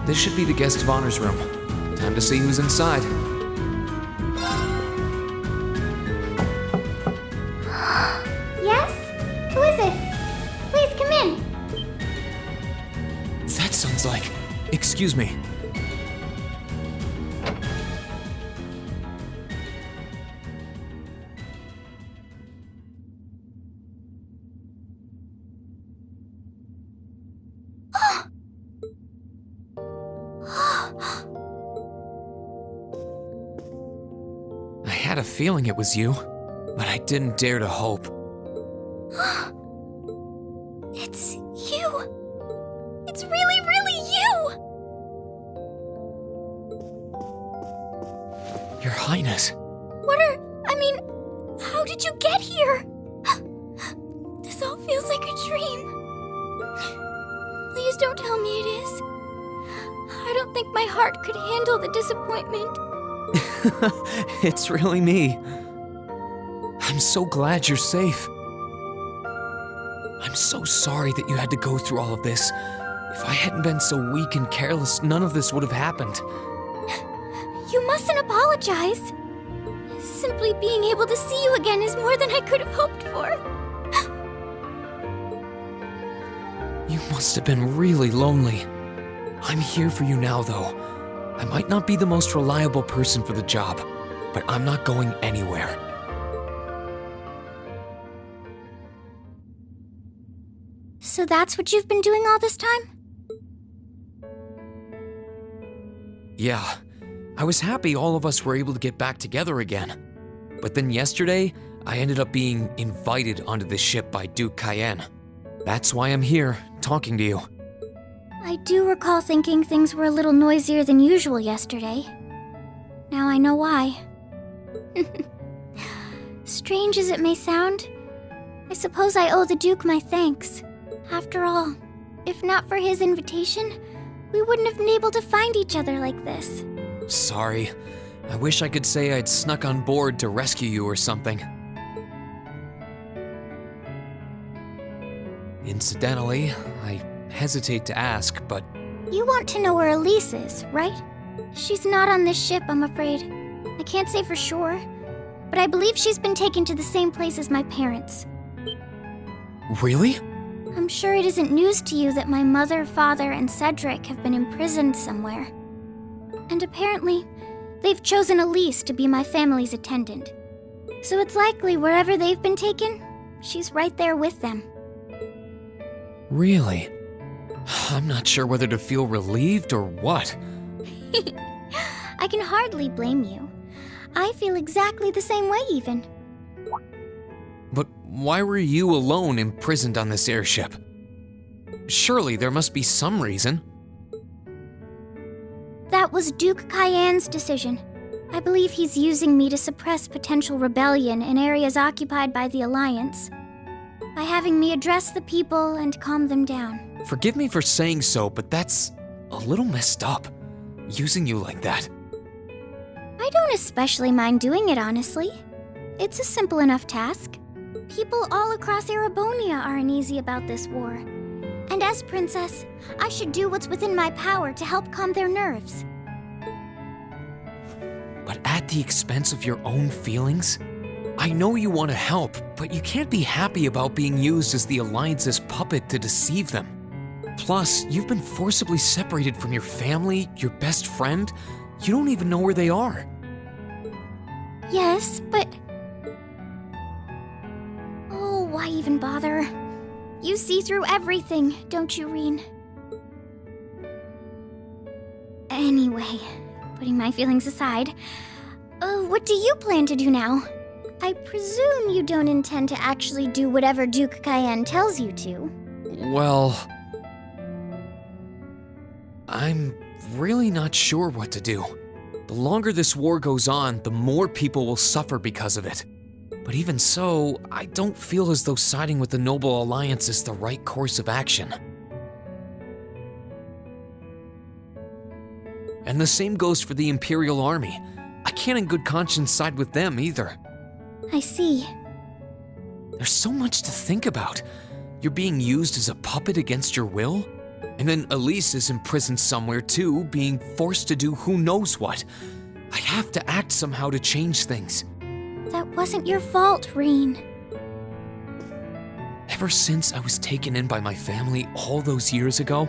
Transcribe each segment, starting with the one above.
This should be the guest of honor's room. Time to see who's inside. Yes? Who is it? Please come in. That sounds like... Excuse me. I had a feeling it was you, but I didn't dare to hope. It's you. It's really, really you. Your Highness. How did you get here? This all feels like a dream. Please don't tell me it is. I don't think my heart could handle the disappointment. It's really me. I'm so glad you're safe. I'm so sorry that you had to go through all of this. If I hadn't been so weak and careless, none of this would have happened. You mustn't apologize. Simply being able to see you again is more than I could have hoped for. You must have been really lonely. I'm here for you now, though. I might not be the most reliable person for the job, but I'm not going anywhere. So that's what you've been doing all this time? Yeah, I was happy all of us were able to get back together again. But then yesterday, I ended up being invited onto this ship by Duke Cayenne. That's why I'm here, talking to you. I do recall thinking things were a little noisier than usual yesterday. Now I know why. Strange as it may sound, I suppose I owe the Duke my thanks. After all, if not for his invitation, we wouldn't have been able to find each other like this. Sorry. I wish I could say I'd snuck on board to rescue you or something. Incidentally, I hesitate to ask, but... You want to know where Elise is, right? She's not on this ship, I'm afraid. I can't say for sure, but I believe she's been taken to the same place as my parents. Really? I'm sure it isn't news to you that my mother, father, and Cedric have been imprisoned somewhere. And apparently, they've chosen Elise to be my family's attendant. So it's likely wherever they've been taken, she's right there with them. Really? I'm not sure whether to feel relieved or what. I can hardly blame you. I feel exactly the same way, even. But why were you alone imprisoned on this airship? Surely there must be some reason. That was Duke Cayenne's decision. I believe he's using me to suppress potential rebellion in areas occupied by the Alliance, by having me address the people and calm them down. Forgive me for saying so, but that's a little messed up, using you like that. I don't especially mind doing it, honestly. It's a simple enough task. People all across Erebonia are uneasy about this war. And as princess, I should do what's within my power to help calm their nerves. But at the expense of your own feelings? I know you want to help, but you can't be happy about being used as the Alliance's puppet to deceive them. Plus, you've been forcibly separated from your family, your best friend. You don't even know where they are. Yes, but... Oh, why even bother? You see through everything, don't you, Reen? Anyway, putting my feelings aside, what do you plan to do now? I presume you don't intend to actually do whatever Duke Cayenne tells you to. Well... I'm really not sure what to do. The longer this war goes on, the more people will suffer because of it. But even so, I don't feel as though siding with the Noble Alliance is the right course of action. And the same goes for the Imperial Army. I can't in good conscience side with them either. I see. There's so much to think about. You're being used as a puppet against your will? And then Elise is imprisoned somewhere too, being forced to do who knows what. I have to act somehow to change things. That wasn't your fault, Reen. Ever since I was taken in by my family all those years ago,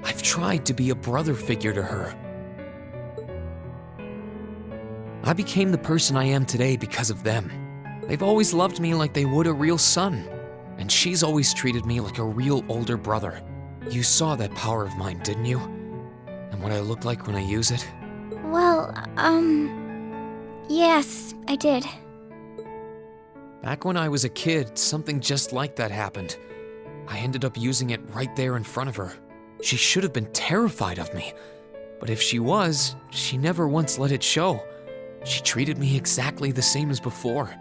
I've tried to be a brother figure to her. I became the person I am today because of them. They've always loved me like they would a real son, and she's always treated me like a real older brother. You saw that power of mine, didn't you? And what I look like when I use it? Well, yes, I did. Back when I was a kid, something just like that happened. I ended up using it right there in front of her. She should have been terrified of me, but if she was, she never once let it show. She treated me exactly the same as before.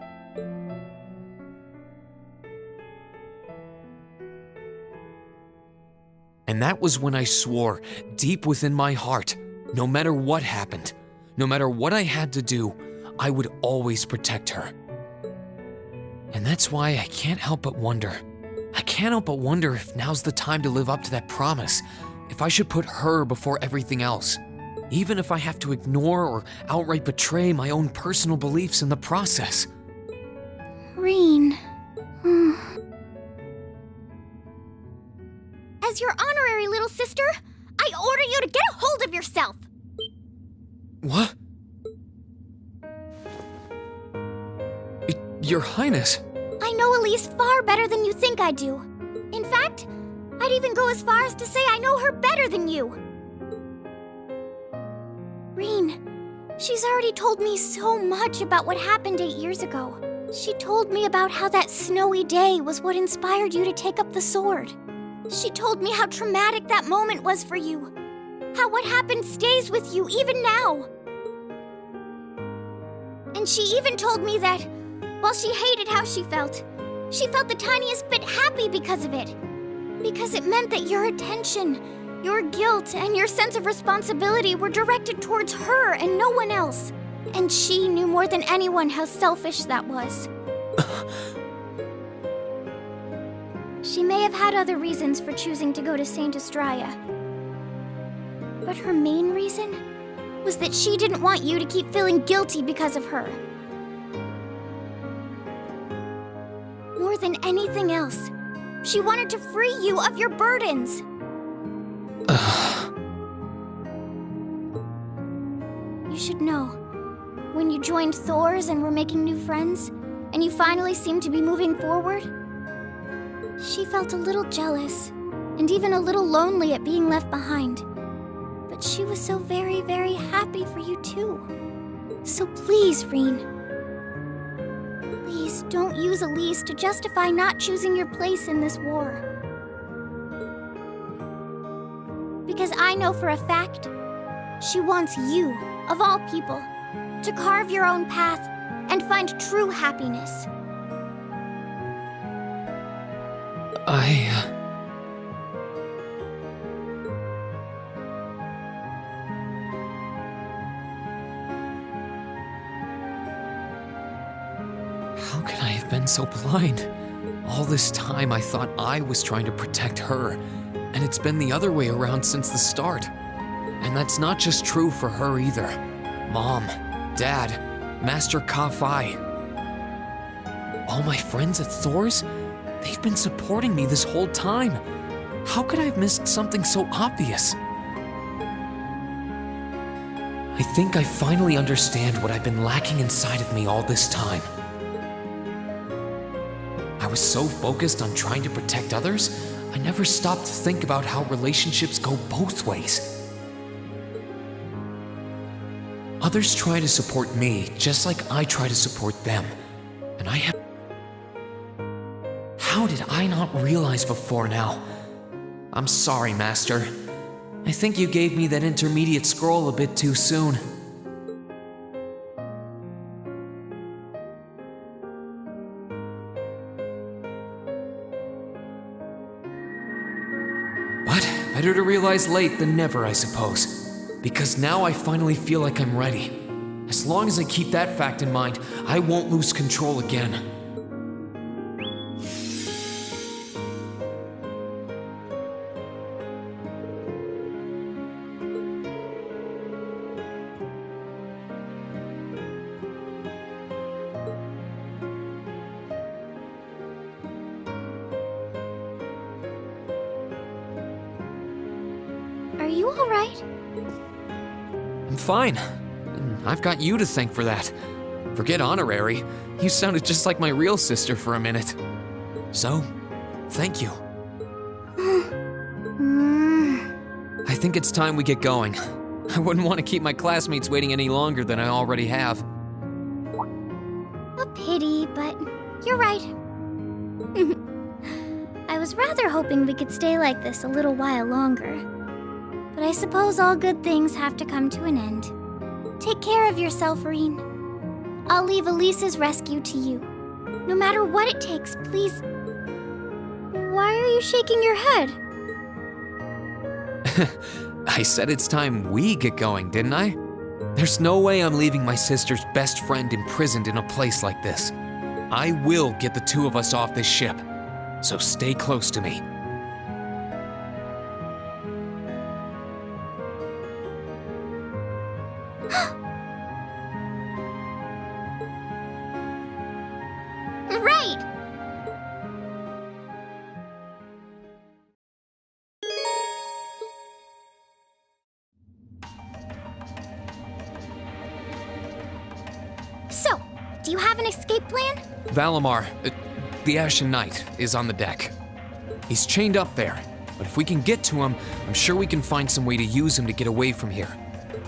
And that was when I swore, deep within my heart, no matter what happened, no matter what I had to do, I would always protect her. And that's why I can't help but wonder. I can't help but wonder if now's the time to live up to that promise, if I should put her before everything else, even if I have to ignore or outright betray my own personal beliefs in the process. Reen. As your honorary little sister, I order you to get a hold of yourself! What? Your Highness. I know Elise far better than you think I do. In fact, I'd even go as far as to say I know her better than you. Reen, she's already told me so much about what happened 8 years ago. She told me about how that snowy day was what inspired you to take up the sword. She told me how traumatic that moment was for you. How what happened stays with you even now. And she even told me that, while she hated how she felt the tiniest bit happy because of it. Because it meant that your attention, your guilt, and your sense of responsibility were directed towards her and no one else. And she knew more than anyone how selfish that was. She may have had other reasons for choosing to go to Saint Estrella. But her main reason was that she didn't want you to keep feeling guilty because of her. More than anything else, she wanted to free you of your burdens. You should know, when you joined Thor's and were making new friends, and you finally seemed to be moving forward, she felt a little jealous, and even a little lonely at being left behind. But she was so very, very happy for you too. So please, Reen, please don't use Elise to justify not choosing your place in this war. Because I know for a fact, she wants you, of all people, to carve your own path and find true happiness. How could I have been so blind? All this time I thought I was trying to protect her, and it's been the other way around since the start. And that's not just true for her either. Mom, Dad, Master Ka-Fai. All my friends at Thor's, they've been supporting me this whole time. How could I have missed something so obvious? I think I finally understand what I've been lacking inside of me all this time. I was so focused on trying to protect others, I never stopped to think about how relationships go both ways. Others try to support me just like I try to support them, and I have... How did I not realize before now? I'm sorry, Master. I think you gave me that intermediate scroll a bit too soon. But better to realize late than never, I suppose. Because now I finally feel like I'm ready. As long as I keep that fact in mind, I won't lose control again. you alright? I'm fine. And I've got you to thank for that. Forget honorary. You sounded just like my real sister for a minute. So, thank you. I think it's time we get going. I wouldn't want to keep my classmates waiting any longer than I already have. A pity, but you're right. I was rather hoping we could stay like this a little while longer. But I suppose all good things have to come to an end. Take care of yourself, Arsane. I'll leave Elise's rescue to you. No matter what it takes, please. Why are you shaking your head? I said it's time we get going, didn't I? There's no way I'm leaving my sister's best friend imprisoned in a place like this. I will get the two of us off this ship, so stay close to me. Right! So, do you have an escape plan? Valimar, the Ashen Knight, is on the deck. He's chained up there, but if we can get to him, I'm sure we can find some way to use him to get away from here.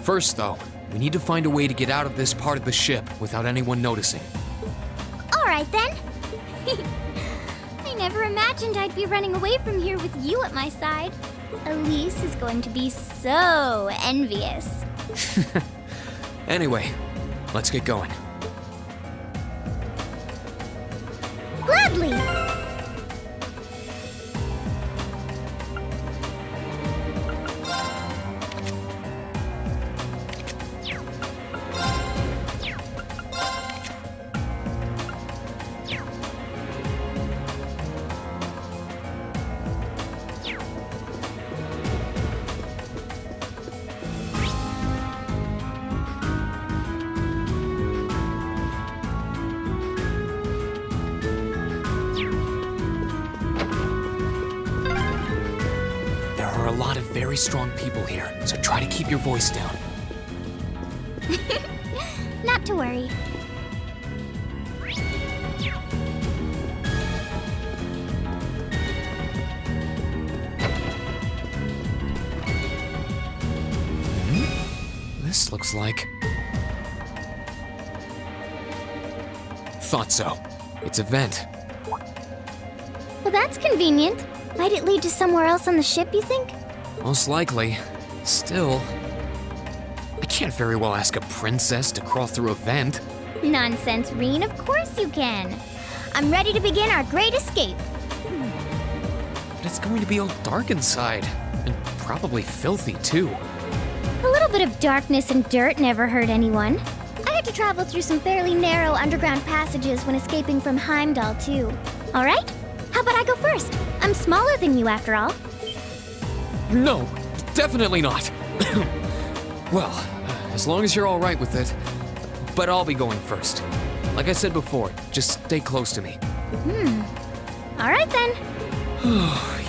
First, though, we need to find a way to get out of this part of the ship without anyone noticing. Alright then. I never imagined I'd be running away from here with you at my side. Elise is going to be so envious. Anyway, let's get going. Gladly! There are a lot of very strong people here, so try to keep your voice down. Not to worry. This looks like... Thought so. It's a vent. Well, that's convenient. Might it lead to somewhere else on the ship, you think? Most likely. Still... I can't very well ask a princess to crawl through a vent. Nonsense, Reen. Of course you can. I'm ready to begin our great escape. But it's going to be all dark inside. And probably filthy, too. A little bit of darkness and dirt never hurt anyone. I had to travel through some fairly narrow underground passages when escaping from Heimdall, too. All right? How about I go first? I'm smaller than you, after all. No, definitely not. Well, as long as you're all right with it. But I'll be going first. Like I said before, just stay close to me. All right, then.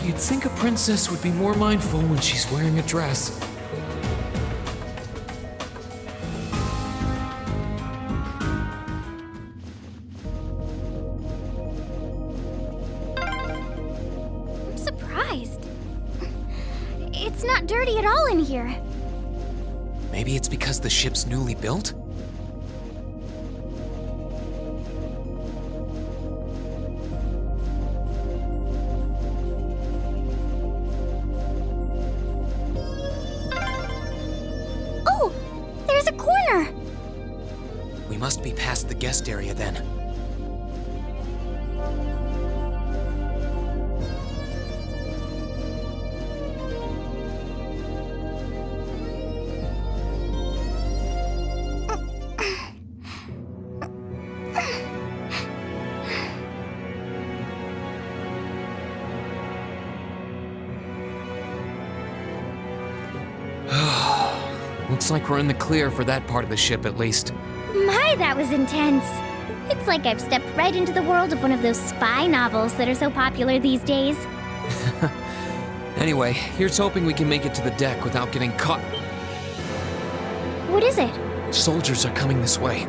You'd think a princess would be more mindful when she's wearing a dress. I'm surprised. It's not dirty at all in here. Maybe it's because the ship's newly built? Oh, there's a corner. We must be past the guest area then. Looks like we're in the clear for that part of the ship at least. My, that was intense. It's like I've stepped right into the world of one of those spy novels that are so popular these days. Anyway, here's hoping we can make it to the deck without getting caught. What is it? Soldiers are coming this way.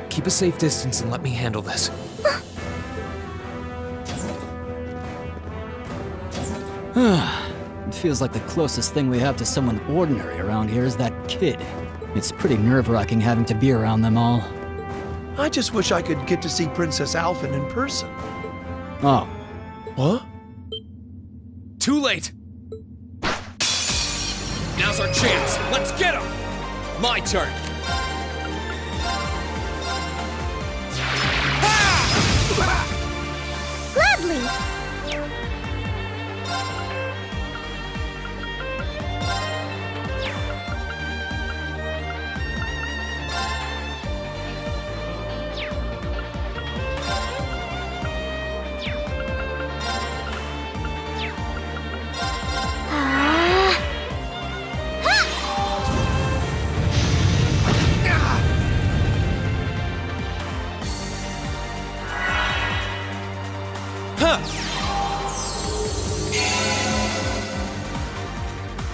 Keep a safe distance and let me handle this. It feels like the closest thing we have to someone ordinary around here is that kid. It's pretty nerve-wracking having to be around them all. I just wish I could get to see Princess Alphen in person. Oh. What? Too late! Now's our chance. Let's get him! My turn. Gladly!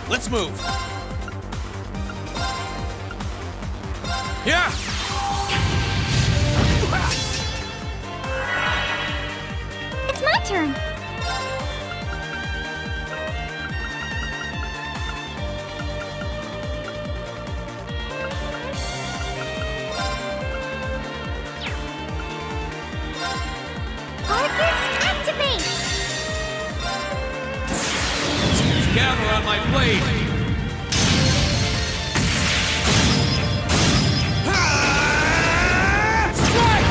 Let's move. Yeah! It's my turn! Arcus, activate! Gather on my blade! Strike!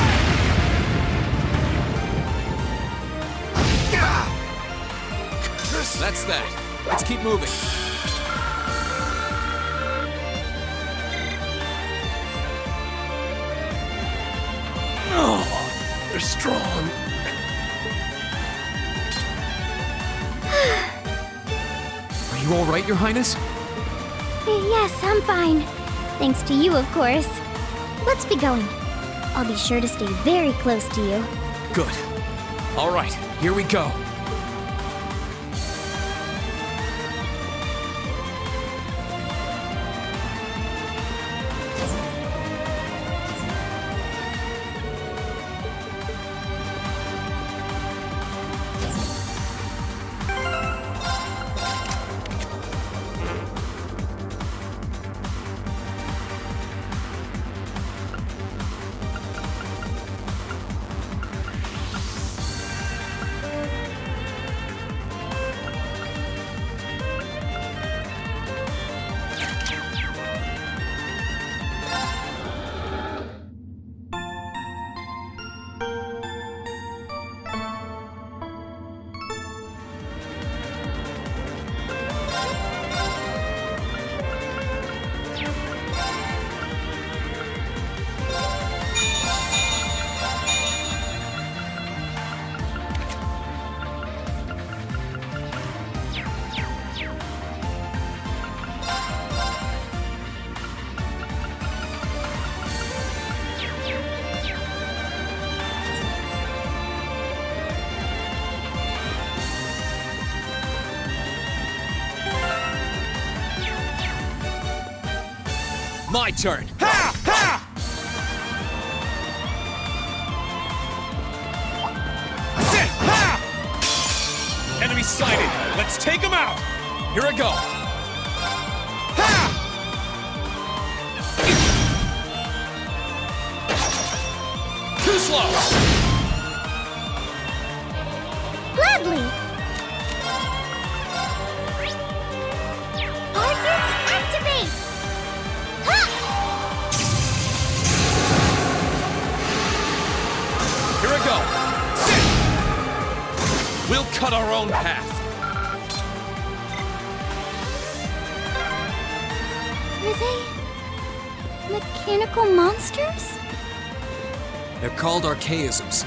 That's that. Let's keep moving. Oh, they're strong. Are you all right, Your Highness? Yes, I'm fine. Thanks to you, of course. Let's be going. I'll be sure to stay very close to you. Good. All right, here we go. My turn. Ha! Ha! Sit! Ha! Enemy sighted. Let's take him out. Here I go. Ha! Too slow. Gladly! Arcus, activate! Here I go. Sit! We'll cut our own path. Are they mechanical monsters? They're called archaisms.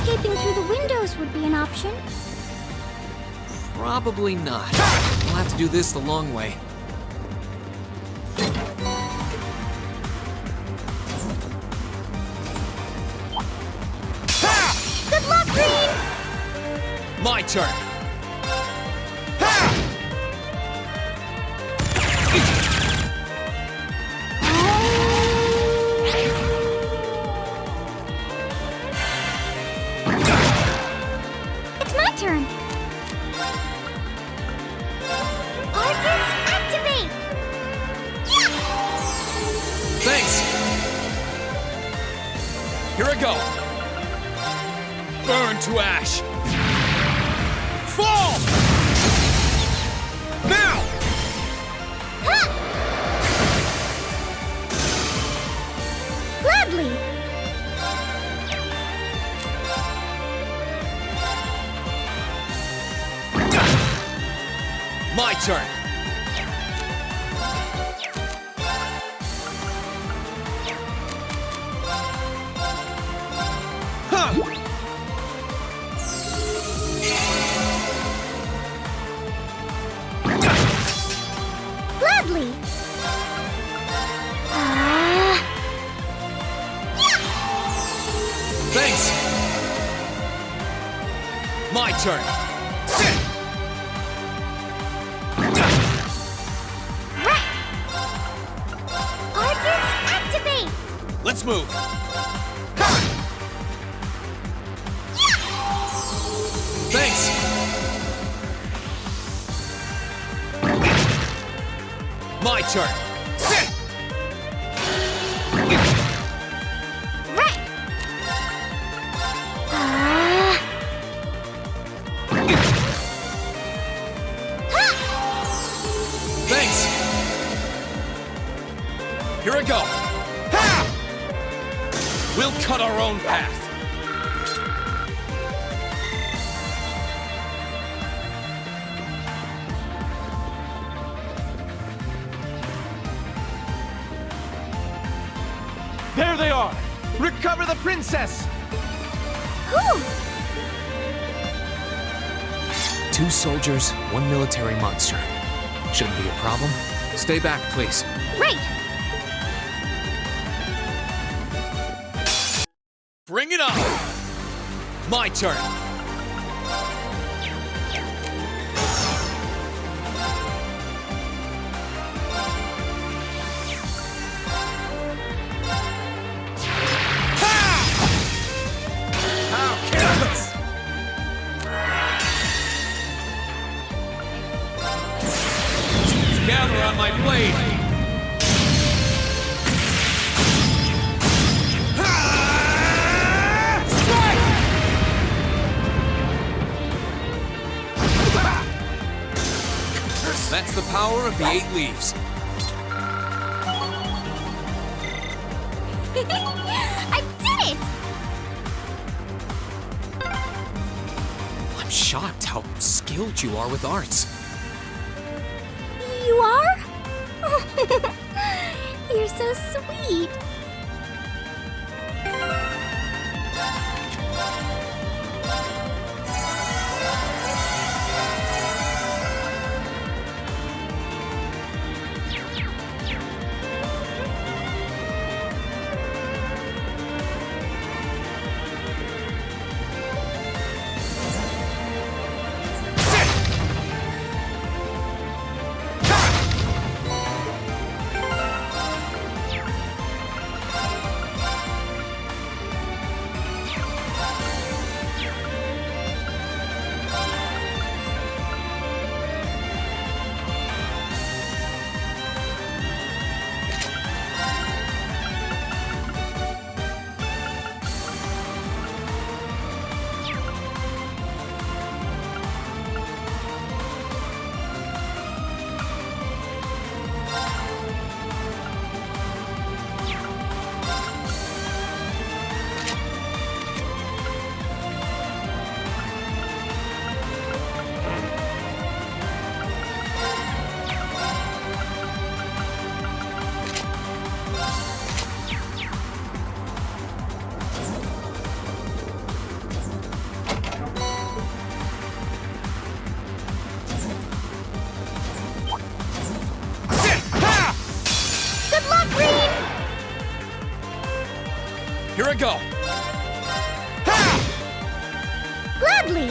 escaping through the windows would be an option. Probably not. I'll have to do this the long way. Good luck, Green! My turn. It's my turn. Arcus, activate! Thanks. Here I go. Burn to ash. Fall! Now! Gladly! My turn. Huh! Gladly! Thanks. My turn. Sit! Right! Arcus, activate! Let's move. Thanks. My turn. Sit! Right! Thanks. Here I go. Ha! We'll cut our own path. There they are! Recover the princess! Whew! 2 soldiers, 1 military monster. Shouldn't be a problem. Stay back, please. Right! Bring it on! My turn. How careless! Gather on my blade! That's the power of the 8 leaves. I did it! I'm shocked how skilled you are with arts. You are? You're so sweet. Here I go! Gladly!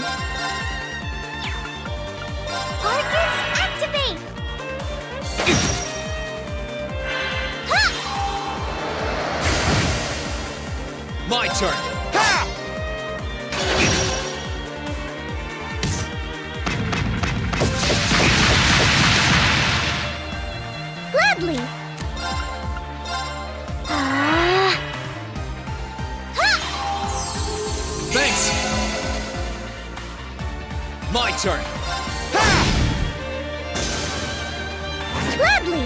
Arcus, activate! My turn! Gladly! Thanks! My turn! Gladly!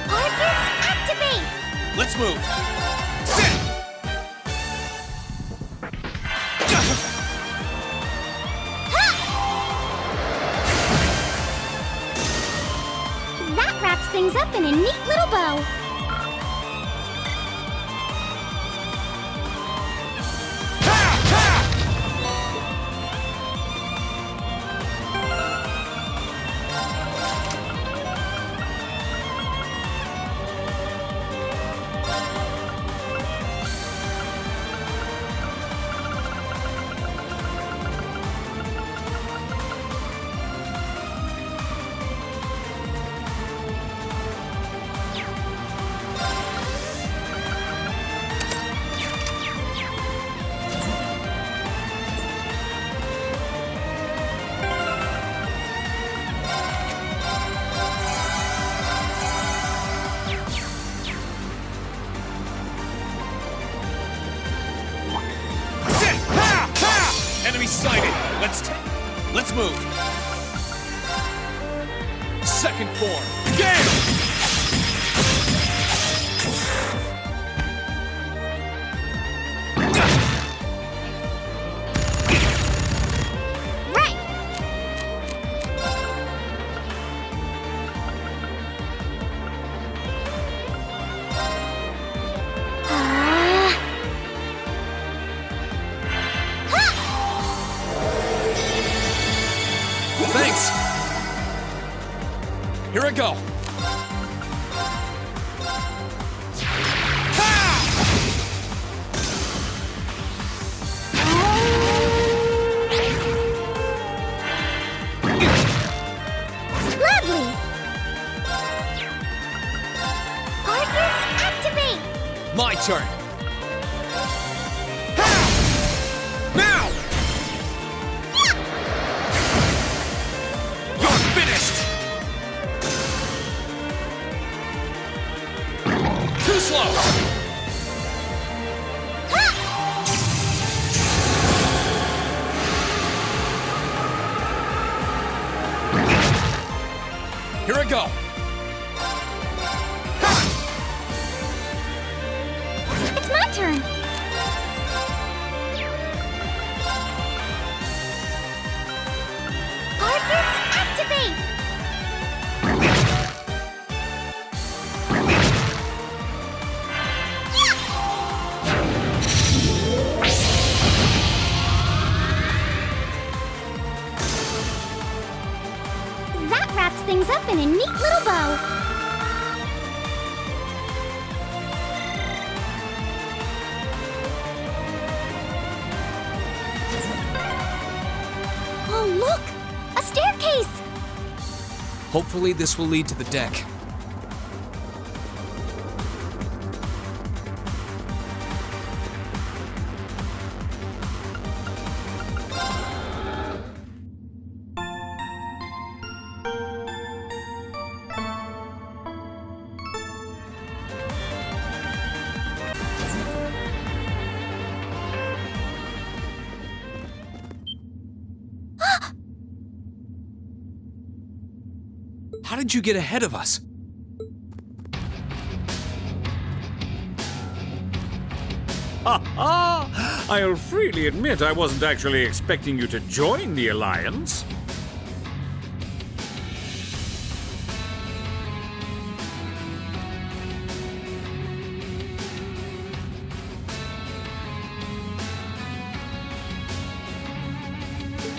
Arcus, activate! Let's move! Sit! That wraps things up in a neat little bow. Enemy sighted! Let's move! Second form! Gale! Right! Thanks! Here I go! Gladly! Arcus, activate! My turn! Now! You're finished! Too slow! Here I go! It's my turn! Arcus, activate! That wraps things up in a neat little bow. Oh, look! A staircase! Hopefully this will lead to the deck. How did you get ahead of us? I'll freely admit I wasn't actually expecting you to join the Alliance.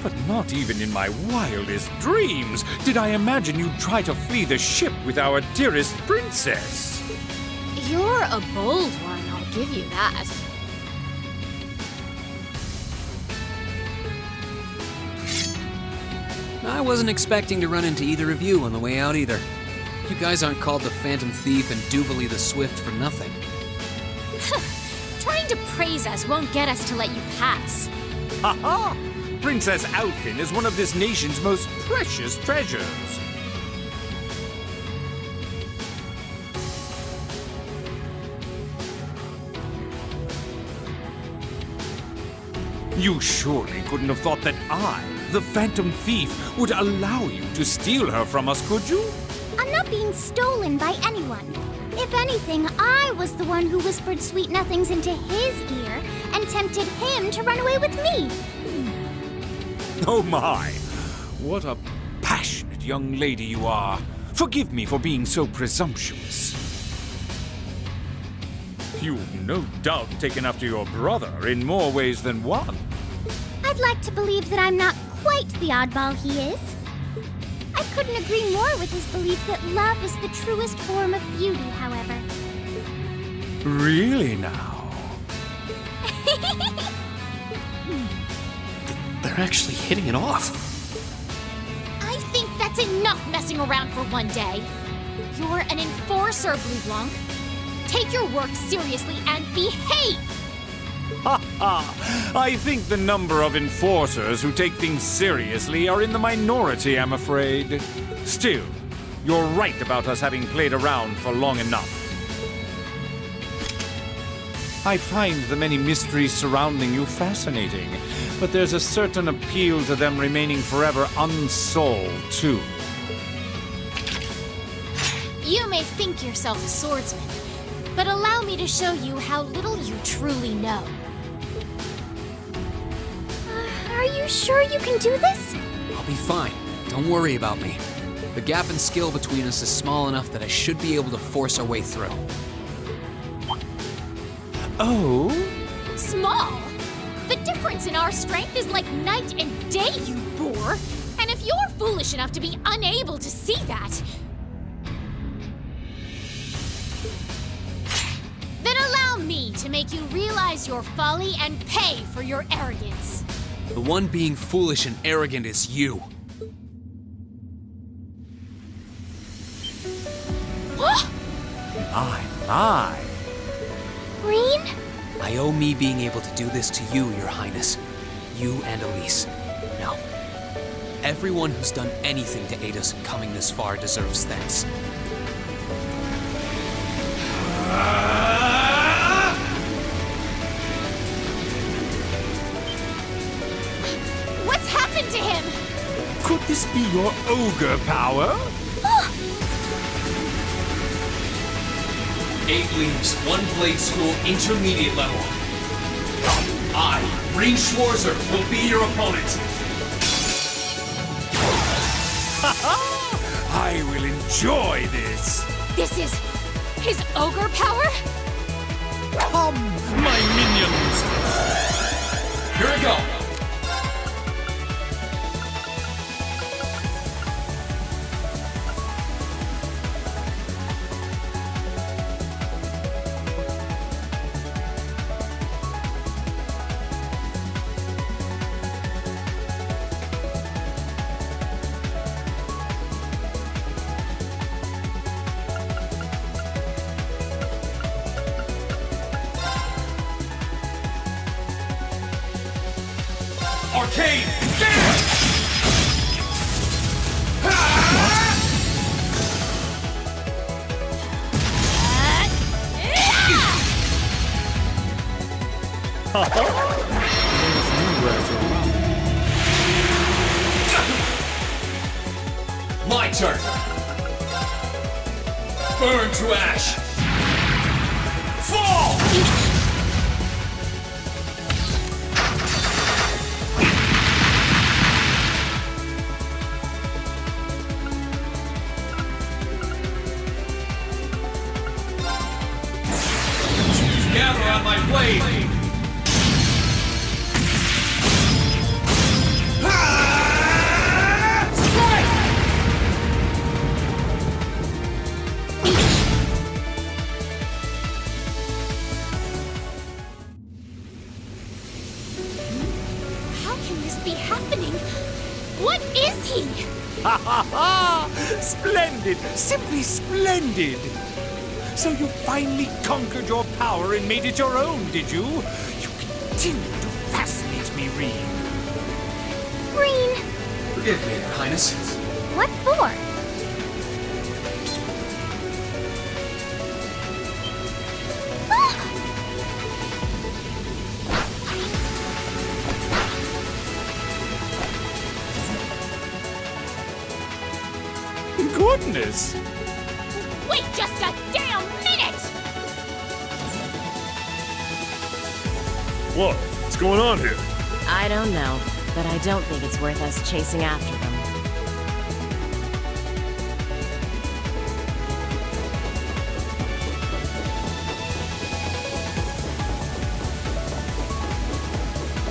But not even in my wildest dreams did I imagine you'd try to flee the ship with our dearest princess. You're a bold one, I'll give you that. I wasn't expecting to run into either of you on the way out either. You guys aren't called the Phantom Thief and Duvalie the Swift for nothing. Trying to praise us won't get us to let you pass. Ha-ha! Princess Alfin is one of this nation's most precious treasures. You surely couldn't have thought that I, the Phantom Thief, would allow you to steal her from us, could you? I'm not being stolen by anyone. If anything, I was the one who whispered sweet nothings into his ear and tempted him to run away with me. Oh my! What a passionate young lady you are. Forgive me for being so presumptuous. You've no doubt taken after your brother in more ways than one. I'd like to believe that I'm not quite the oddball he is. I couldn't agree more with his belief that love is the truest form of beauty, however. Really now? They're actually hitting it off. I think that's enough messing around for one day. You're an enforcer, Blue Blanc. Take your work seriously and behave! Ha ha! I think the number of enforcers who take things seriously are in the minority, I'm afraid. Still, you're right about us having played around for long enough. I find the many mysteries surrounding you fascinating, but there's a certain appeal to them remaining forever unsolved, too. You may think yourself a swordsman, but allow me to show you how little you truly know. Are you sure you can do this? I'll be fine. Don't worry about me. The gap in skill between us is small enough that I should be able to force our way through. Oh? Small? The difference in our strength is like night and day, you boor! And if you're foolish enough to be unable to see that, then allow me to make you realize your folly and pay for your arrogance. The one being foolish and arrogant is you. My. Green? I owe me being able to do this to you, Your Highness. You and Elise. Now, everyone who's done anything to aid us in coming this far deserves thanks. What's happened to him? Could this be your ogre power? 8 leaves, 1 blade school, intermediate level. I, Green Schwarzer, will be your opponent. I will enjoy this. This is his ogre power? Come, my minions. Here we go. Arcade! Dance! My turn. Burn to ash. Fall! Gather on my blade! Splendid! Simply splendid! So you finally conquered your power and made it your own, did you? You continue to fascinate me, Rean. Green! Forgive me, Your Highness. What for? Goodness! Wait just a damn minute! What? What's going on here? I don't know, but I don't think it's worth us chasing after them.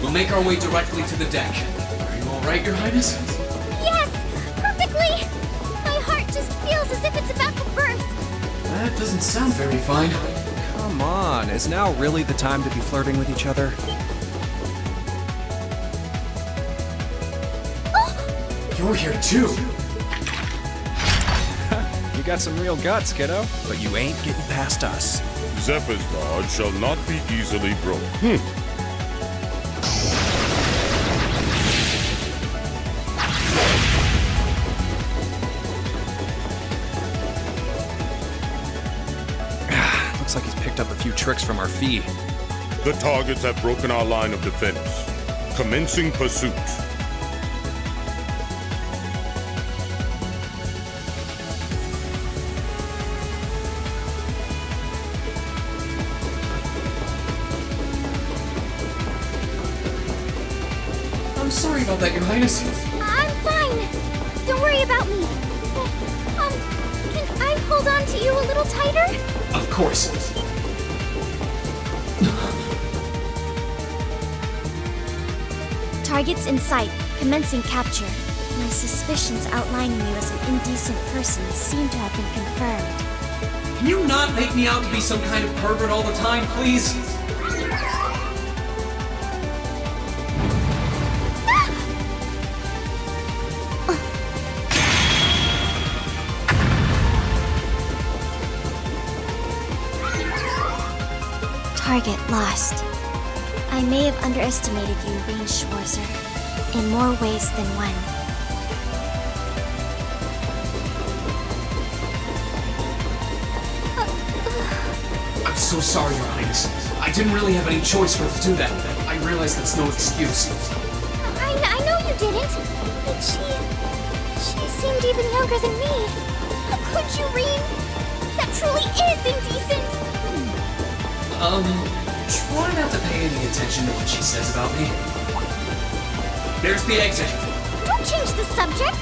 We'll make our way directly to the deck. Are you all right, Your Highness? Yes! Perfectly! My heart just feels as if it's about to burst. That doesn't sound very fine. Come on, is now really the time to be flirting with each other? You're here too. You got some real guts, kiddo. But you ain't getting past us. Zephyr's guard shall not be easily broken. Looks like he's picked up a few tricks from our fee. The targets have broken our line of defense. Commencing pursuit. I'm sorry about that, Your Highness. I'm fine. Don't worry about me. Can I hold on to you a little tighter? Of course. Targets in sight, commencing capture. My suspicions outlining you as an indecent person seem to have been confirmed. Can you not make me out to be some kind of pervert all the time, please? Target lost. I may have underestimated you, Rean Schwarzer, in more ways than one. I'm so sorry, Your Highness. I didn't really have any choice but to do that. I realize that's no excuse. I know you didn't. But she seemed even younger than me. Could you, Rean? That truly is indecent. Try not to pay any attention to what she says about me. There's the exit. Don't change the subject.